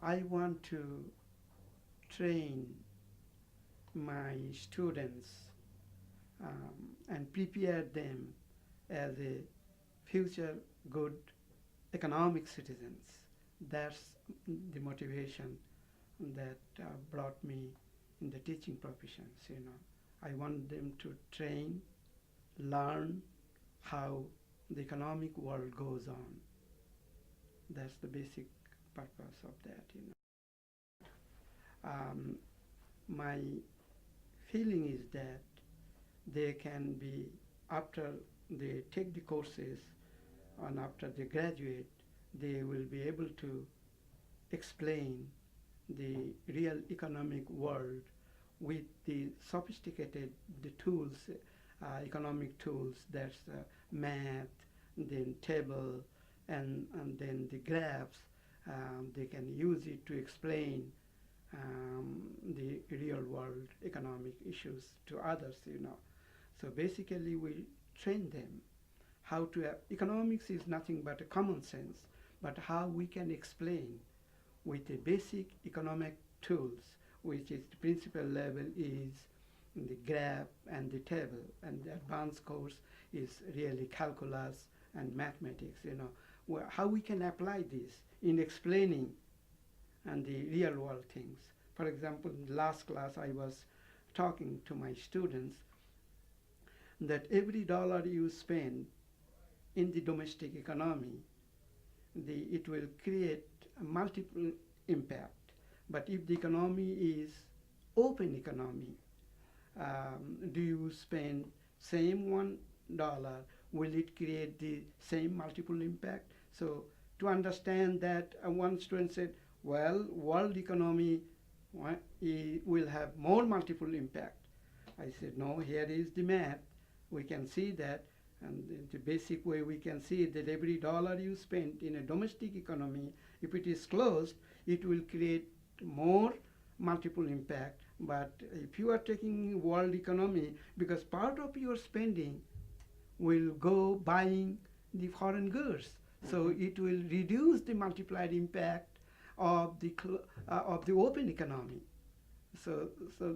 I want to train my students and prepare them as a future good economic citizens. That's the motivation that brought me in the teaching professions. I want them to train, learn how the economic world goes on. That's the basic purpose of that. Um, my feeling is that they can be, after they take the courses and after they graduate, they will be able to explain the real economic world with the sophisticated the tools, economic tools, that's math, then table, and then the graphs. They can use it to explain the real world economic issues to others. So basically we train them how to have, economics is nothing but a common sense, but how we can explain with the basic economic tools, which is the principal level is the graph and the table, and the advanced course is really calculus and mathematics. How we can apply this in explaining and the real world things. For example, in the last class I was talking to my students that every dollar you spend in the domestic economy, it will create a multiple impact. But if the economy is open economy, do you spend same $1, will it create the same multiple impact? So to understand that, one student said, well, world economy will have more multiple impact. I said, no, here is the math. We can see that, and the basic way we can see that every dollar you spend in a domestic economy, if it is closed, it will create more multiple impact. But if you are taking world economy, because part of your spending will go buying the foreign goods, so it will reduce the multiplied impact of the open economy. So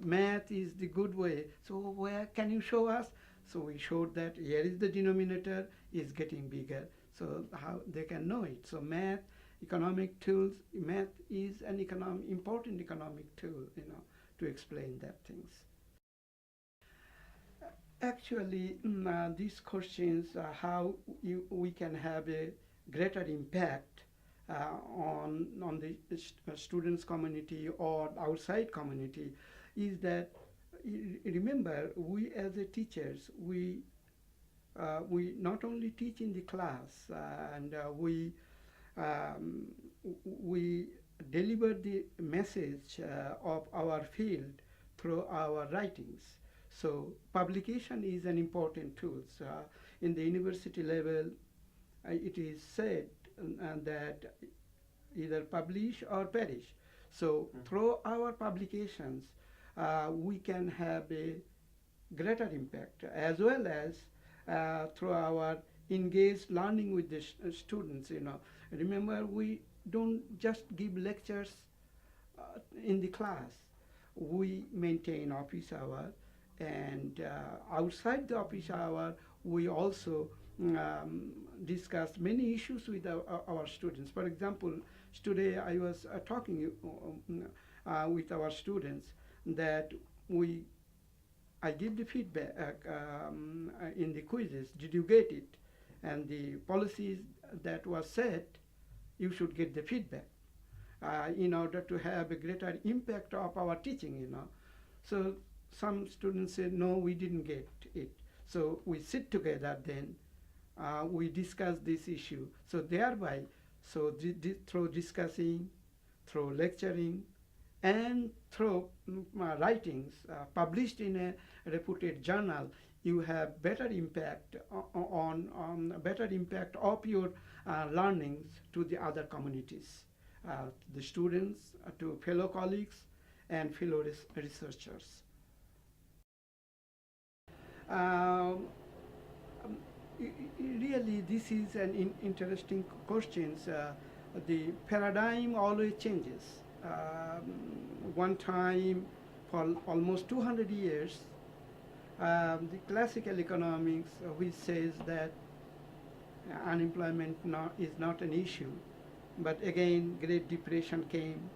math is the good way. So where can you show us? So we showed that here is the denominator is getting bigger. So how they can know it. So math, economic tools, math is an important economic tool, to explain that things. Actually, these questions, how we can have a greater impact on the students community or outside community, is that, remember, we as a teachers, we not only teach in the class, and we deliver the message of our field through our writings. So publication is an important tool. So, in the university level, it is said that either publish or perish. So through our publications, we can have a greater impact, as well as through our engaged learning with the students. Remember, we don't just give lectures in the class. We maintain office hour, and outside the office hour, we also discuss many issues with our students. For example, today I was talking with our students that I give the feedback in the quizzes. Did you get it? And the policies that was set, you should get the feedback in order to have a greater impact of our teaching. So some students said, no, we didn't get it. So we sit together then, we discuss this issue. So thereby, through discussing, through lecturing, and through writings published in a reputed journal, you have better impact on better impact of your learnings to the other communities, the students, to fellow colleagues, and fellow researchers. Really, this is an interesting question. the paradigm always changes. One time, for almost 200 years, the classical economics, which says that unemployment is not an issue, but again, Great Depression came.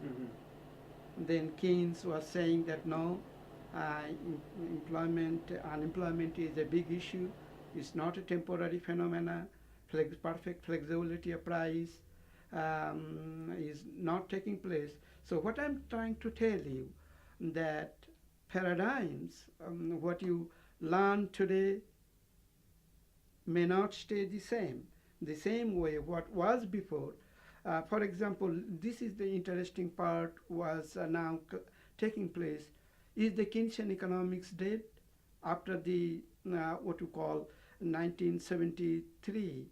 Then Keynes was saying that no, unemployment is a big issue. It's not a temporary phenomena. Perfect flexibility of price is not taking place. So what I'm trying to tell you, that paradigms, what you learn today may not stay the same way what was before. For example, this is the interesting part was now taking place. Is the Keynesian economics dead after the what you call 1973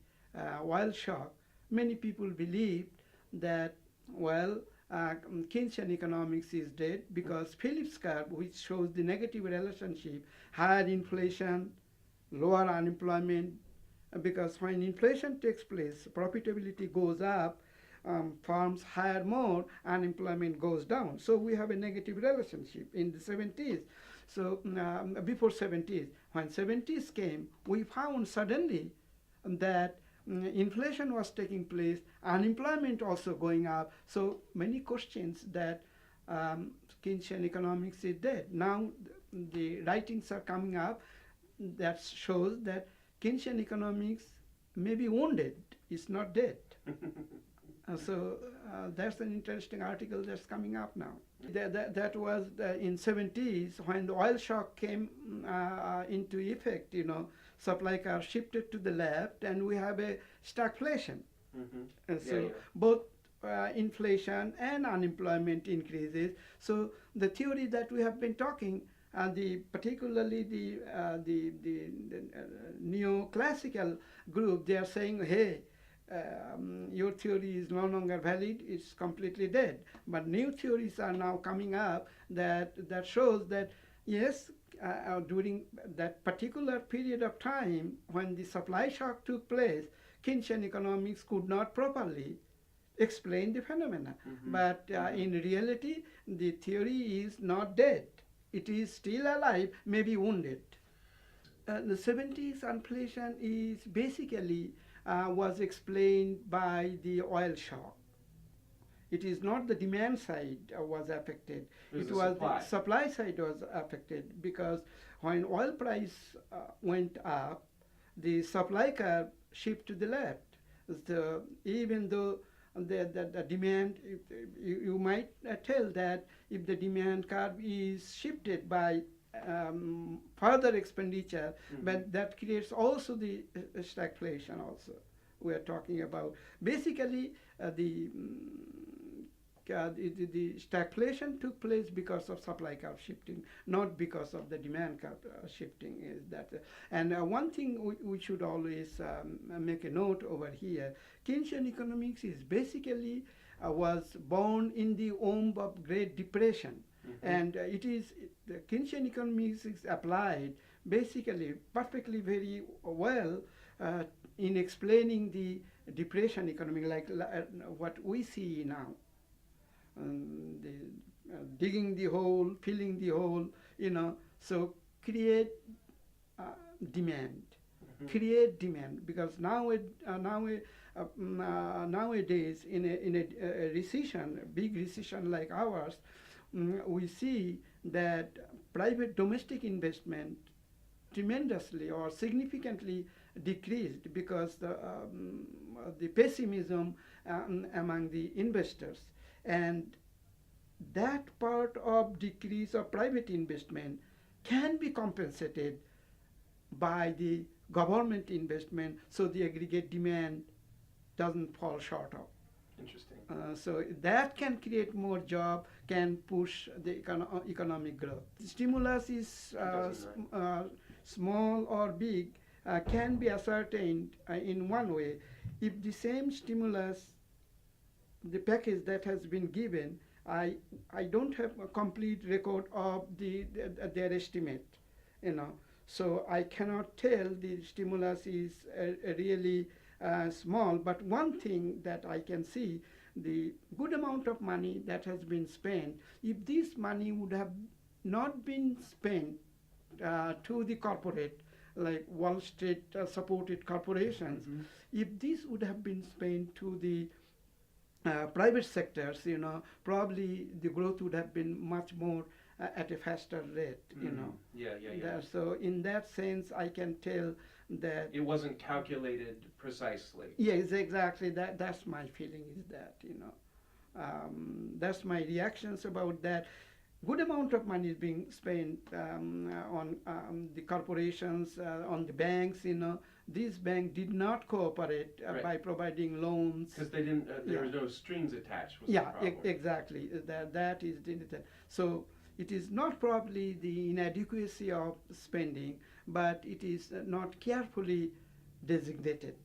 oil shock? Many people believed that, well, Keynesian economics is dead because Phillips curve, which shows the negative relationship, higher inflation, lower unemployment, because when inflation takes place, profitability goes up, firms hire more, unemployment goes down. So we have a negative relationship in the 70s. So before 70s, when 70s came, we found suddenly that inflation was taking place, unemployment also going up. So many questions that Keynesian economics is dead. Now the writings are coming up that shows that Keynesian economics may be wounded, it's not dead. So that's an interesting article that's coming up now. That was in 70s when the oil shock came into effect, supply curve shifted to the left and we have a stagflation. And so both inflation and unemployment increases. So the theory that we have been talking, particularly the neoclassical group, they are saying, hey, your theory is no longer valid, it's completely dead. But new theories are now coming up that shows that, yes, during that particular period of time when the supply shock took place, Keynesian economics could not properly explain the phenomena. But in reality, the theory is not dead. It is still alive, maybe wounded. The 70s inflation is basically was explained by the oil shock. It is not the demand side was affected. It was the supply side was affected, because when oil price went up, the supply curve shifted to the left. So even though the demand, you might tell that if the demand curve is shifted by further expenditure, but that creates also the stagflation also. We are talking about basically the stagflation took place because of supply curve shifting, not because of the demand curve shifting. Is that and one thing we should always make a note over here: Keynesian economics is basically was born in the womb of Great Depression. And it is the Keynesian economics is applied basically perfectly very well in explaining the depression economy, like what we see now. Digging the hole, filling the hole, so create demand, create demand, because nowadays in a recession, a big recession like ours, we see that private domestic investment tremendously or significantly decreased because the pessimism among the investors, and that part of decrease of private investment can be compensated by the government investment, so the aggregate demand doesn't fall short of. Interesting. So that can create more job, can push the economic growth. The stimulus is small or big, can be ascertained in one way. If the same stimulus, the package that has been given, I don't have a complete record of their estimate, so I cannot tell the stimulus is really small. But one thing that I can see, the good amount of money that has been spent, if this money would have not been spent to the corporate, like Wall Street supported corporations, if this would have been spent to the private sectors, probably the growth would have been much more at a faster rate, So in that sense, I can tell that it wasn't calculated precisely. Yes, exactly. That's my feeling is that, that's my reactions about that. Good amount of money is being spent on the corporations, on the banks, These banks did not cooperate Right. by providing loans. Because they didn't, there Yeah. was no strings attached, was the Yeah, problem. exactly. That is the so it is not probably the inadequacy of spending, but it is not carefully designated.